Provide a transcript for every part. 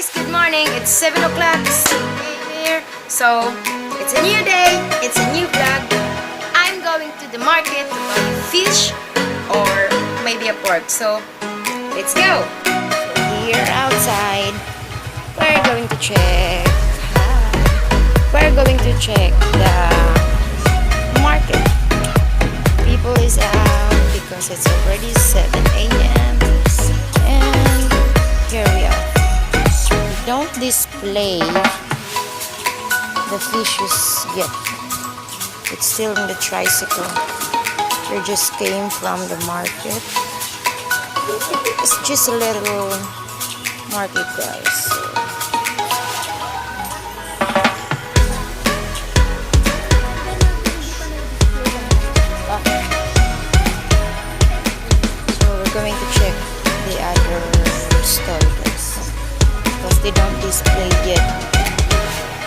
guys, good morning. It's 7 o'clock here. So, it's a new day. It's a new vlog. I'm going to the market to buy fish or maybe a pork. So, let's go. Here outside, we're going to check. We're going to check the market. People is out because it's already 7 a.m. and here we are. Don't display the fishes yet. It's still in the tricycle. We just came from the market. It's just a little market, guys. So we're going to check the other stall, guys, because they don't display yet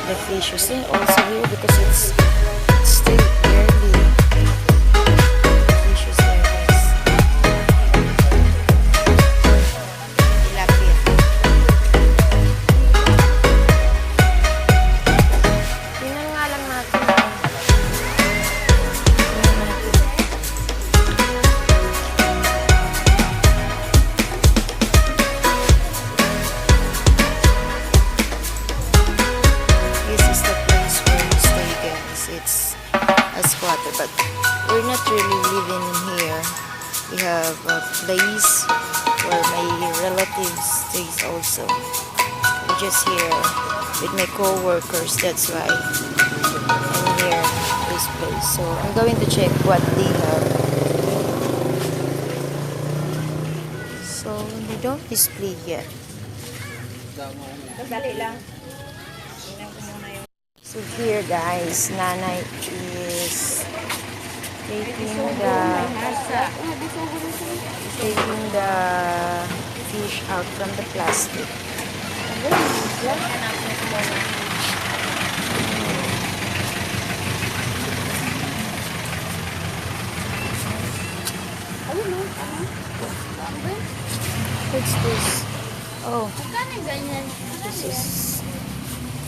the fishes. And also here because it's still early. Fishes there, guys. Tilapia. Tingnan nga lang natin. Tingnan natin. It's a squatter, but we're not really living in here. We have a place where my relatives stays also. We're just here with my co-workers. That's why I'm here this place. So I'm going to check what they have. So they don't display yet. So here, guys, Nanay is taking the fish out from the plastic. What's this? Oh, this is.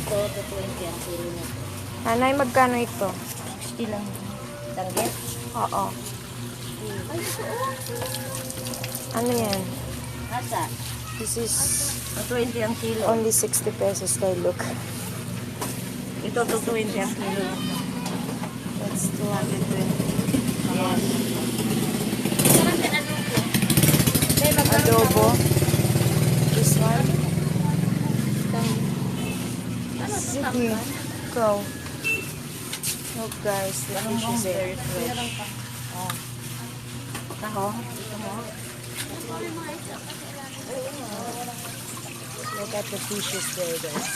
Ito, 20 ang kilo na ito. Nanay, magkano ito? 60 lang. Tanggit? Oo. Ay, ito. Ano yan? Asa? This is 20 ang kilo. only 60 pesos. Kay look. Ito, 20 ang kilo. That's 220. Yes. Adobo. This one. Sige. Go. Look, guys. The fish is very fresh. Oh. Taho. Ito mo. Look at the fishes there, guys.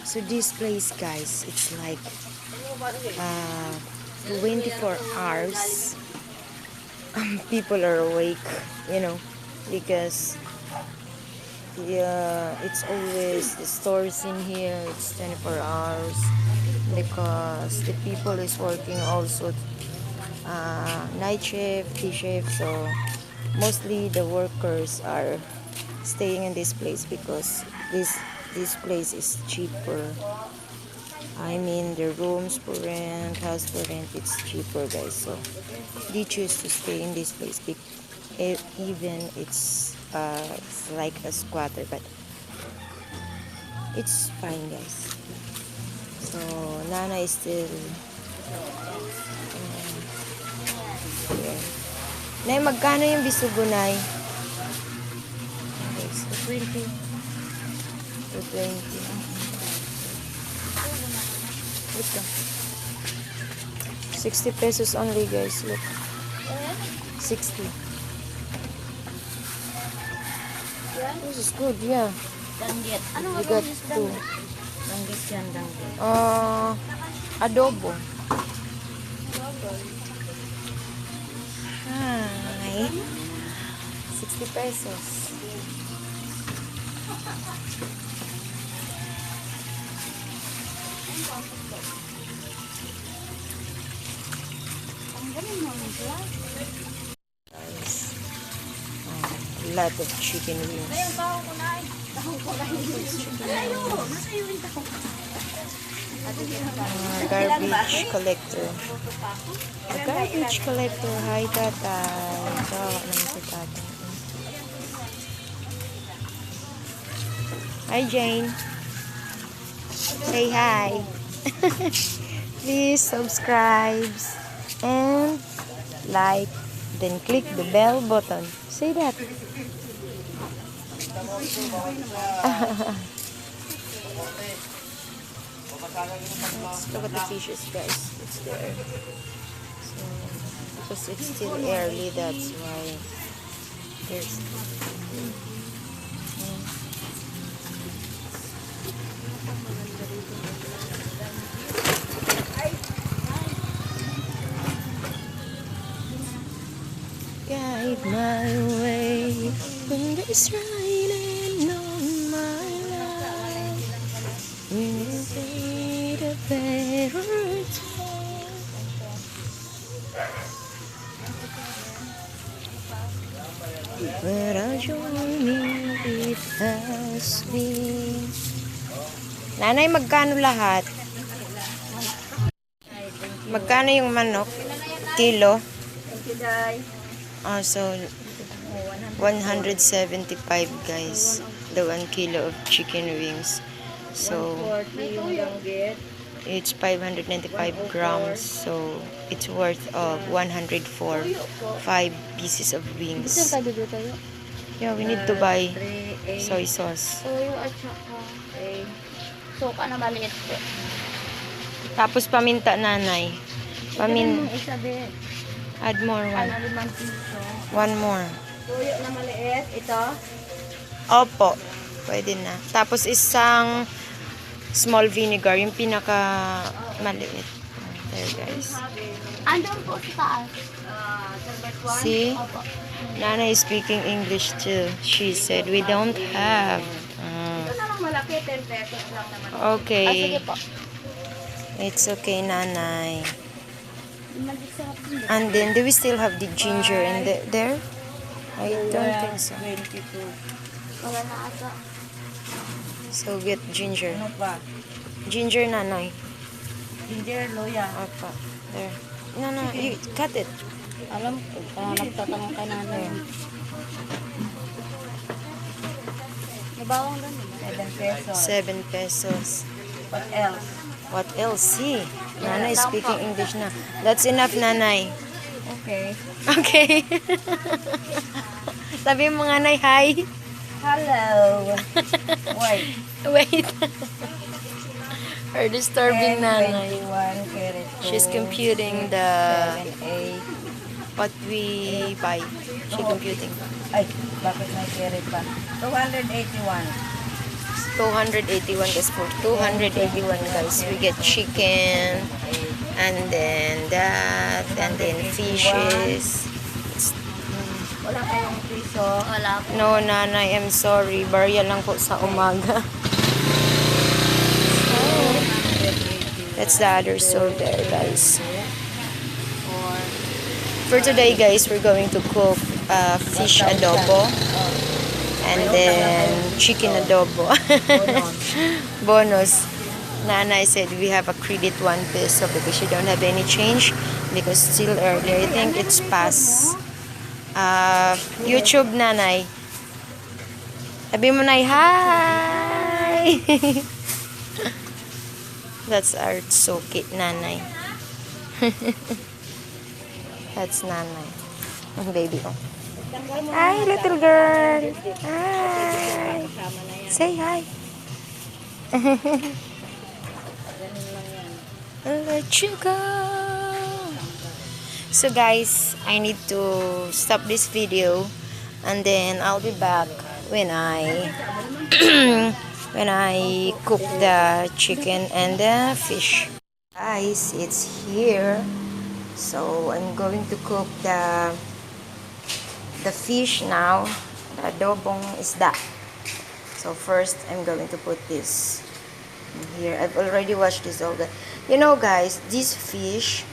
So this place, guys, it's like 24 hours. People are awake, you know, because it's always the stores in here. It's 24 hours because the people is working also night shift, day shift. So mostly the workers are staying in this place because this place is cheaper. I mean, the rooms for rent, house for rent, it's cheaper, guys. So they choose to stay in this place, even it's like a squatter, but it's fine, guys. So Nana is still here. Nay, magkano yung bisugo, Nay? Okay, so 20. 20. Look, 60 pesos only, guys. Look, 60. This is good, yeah. Tanggit. You got two. Tanggit yan, tanggit. Adobo. Hi. 60 pesos. Guys, lot of chicken wings. Garbage collector. A garbage collector. Hi, tatay. Tawa naman si tatay. Hi, Jane. Say hi. Please subscribe and like, then click the bell button. Say that. Let's look at the fishes, guys. It's there. So, because it's still early, that's why there's. Guide my way when there's raining on my life. We will be the better time. But I'll join me it has been. Nanay, magkano lahat? Magkano yung manok? Kilo? So 175 guys, the 1 kilo of chicken wings. So it's 595 grams, so it's worth of 104 5 pieces of wings. Yeah, we need to buy soy sauce. Suka na maliit po. Tapos paminta, nanay. Add more one. One more. Tuyo na maliit. Ito. Opo. Pwede na. Tapos isang small vinegar. Yung pinaka maliit. There guys. Andun po sa taas. See? Nana is speaking English too. She said we don't have. Ito na lang malaki. 10 pesos lang naman. Okay. Sige po. It's okay, nanay. And then, do we still have the ginger in there? I don't think so. Wala na ata. So, get ginger. Ano pa? Ginger, nanay. Ginger, loya. Opa. There. No, you cut it. Alam ko, nagtatanong ka na lang. Nabawang lang. 7 pesos. 7 pesos. What else? What else? See? Nanay speaking English na. That's enough, nanay. Okay. Okay. Sabi mo nga, nay, hi. Hello. Wait. Wait. Her disturbing nanay. 21, carrot. She's computing the 7, 8. what we buy. She computing. Ay, bakit may carrot pa? 281. 281 guys. For 281 guys, we get chicken, and then that, and then fishes. Wala kayong piso. Wala po. No, nanay, I'm sorry. Barya lang po sa umaga. That's the other store there, guys. For today, guys, we're going to cook fish adobo. And then chicken adobo. Bonus. Nana said we have a credit 1 peso because she don't have any change because still early. I think it's past YouTube, nanay. Sabi mo, nay, hi! That's our suki, nanay. That's nanay. Ang baby ko. Hi, little girl. Hi. Say hi. I'll let you go. So guys, I need to stop this video and then I'll be back when I when I cook the chicken and the fish. Guys, it's here. So I'm going to cook the fish now. The adobong isda. So first I'm going to put this in here. I've already washed this all. You know guys, this fish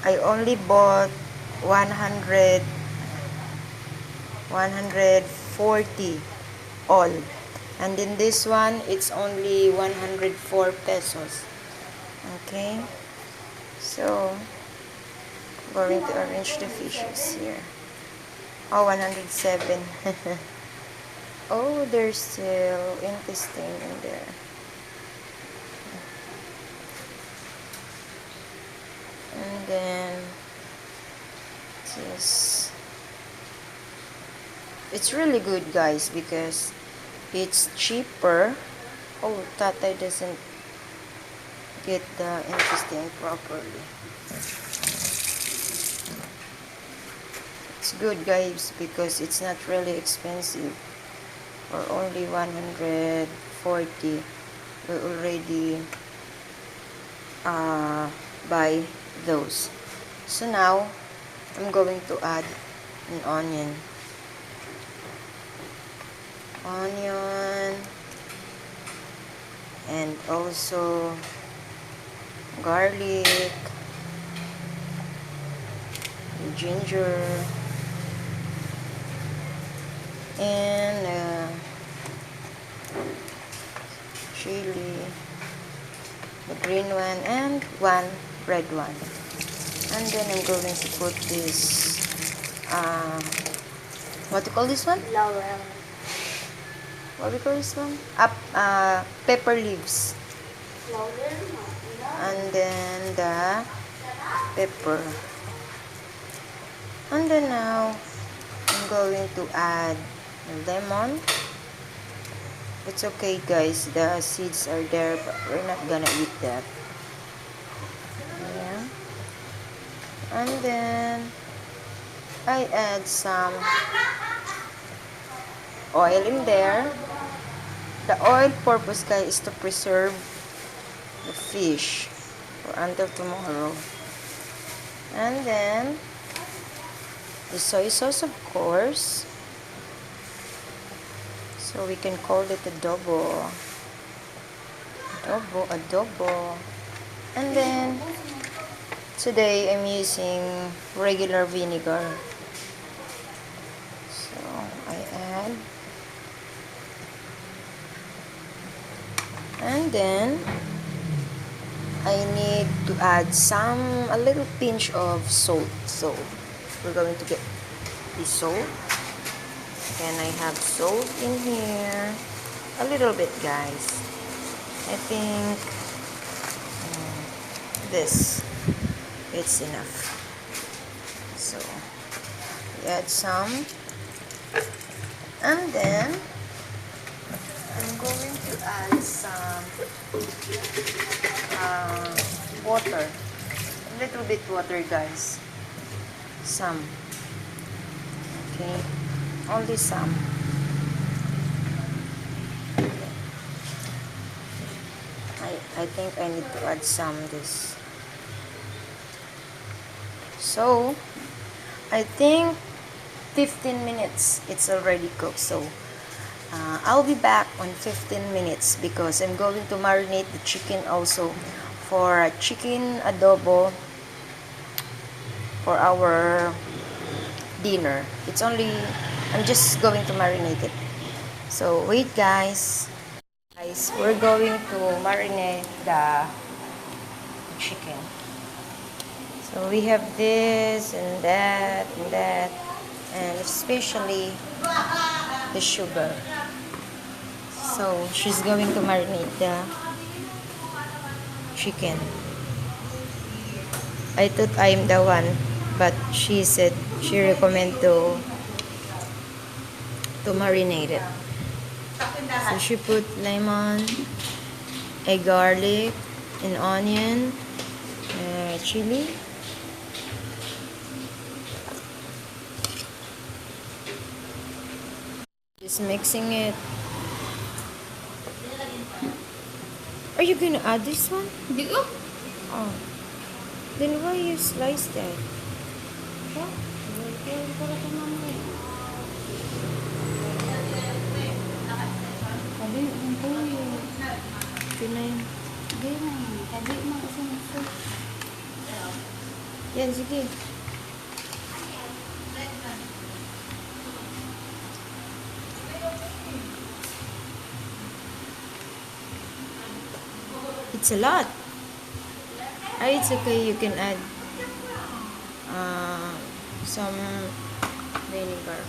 I only bought 100, 140 all. And in this one, it's only 104 pesos. Okay. So, I'm going to arrange the fishes here. Oh, 107. Oh, there's still intestine in there. And then this, it's really good, guys, because it's cheaper. Oh, Tatay doesn't get the intestine properly. It's good, guys, because it's not really expensive. For only 140, we already buy those. So now, I'm going to add an onion. And also garlic, ginger, and chili, the green one, and one red one. And then I'm going to put this, what do you call this one? Laurel. What do you call this one? Pepper leaves. And then the pepper. And then now, I'm going to add lemon. It's okay, guys. The seeds are there, but we're not gonna eat that. Yeah. And then, I add some oil in there. The oil purpose, guys, is to preserve the fish for until tomorrow. And then the soy sauce, of course, so we can call it adobo. Adobo. And then today I'm using regular vinegar, so I add. And then I need to add a little pinch of salt. So we're going to get the salt. And I have salt in here. A little bit, guys. I think it's enough. So we add some. And then I'm going to add some water. A little bit water, guys. Some. Okay. Only some. I think I need to add some this. So, I think 15 minutes it's already cooked. So, I'll be back on 15 minutes because I'm going to marinate the chicken also for a chicken adobo for our dinner. I'm just going to marinate it. So, wait, guys. We're going to marinate the chicken. So we have this and that, and especially the sugar. So she's going to marinate the chicken. I thought I'm the one, but she said she recommend to marinate it. So she put lemon, a garlic, an onion, chili. Just mixing it. Are you gonna add this one? Oh. Then why you slice that? Yan, sige. It's a lot. It's okay. You can add some vinegar.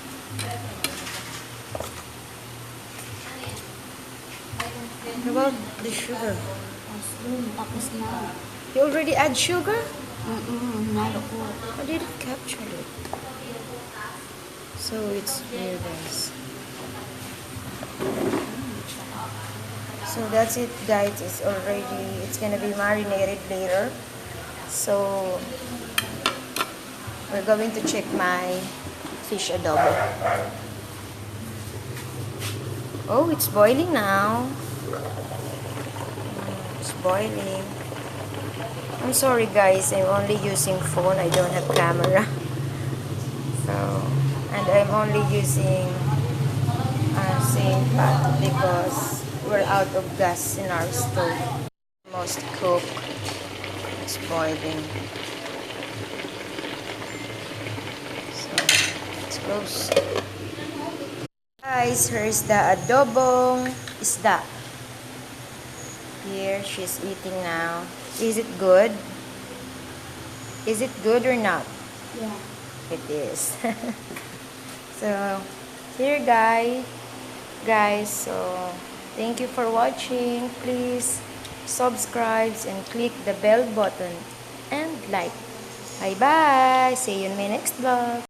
What about the sugar? Tapos na. You already add sugar? Nalo ko. I didn't capture it. So it's here, guys. So that's it, guys. It's gonna be marinated later. So we're going to check my fish adobo. Oh, it's boiling now. It's boiling. I'm sorry, guys. I'm only using phone. I don't have camera. So, and I'm only using same pot because we're out of gas in our stove. Almost cooked. It's boiling. So, let's close. Guys, here's the adobong isda. Here, she's eating now. Is it good? Is it good or not? Yeah. It is. So, here guys, so thank you for watching. Please subscribe and click the bell button and like. Bye bye. See you in my next vlog.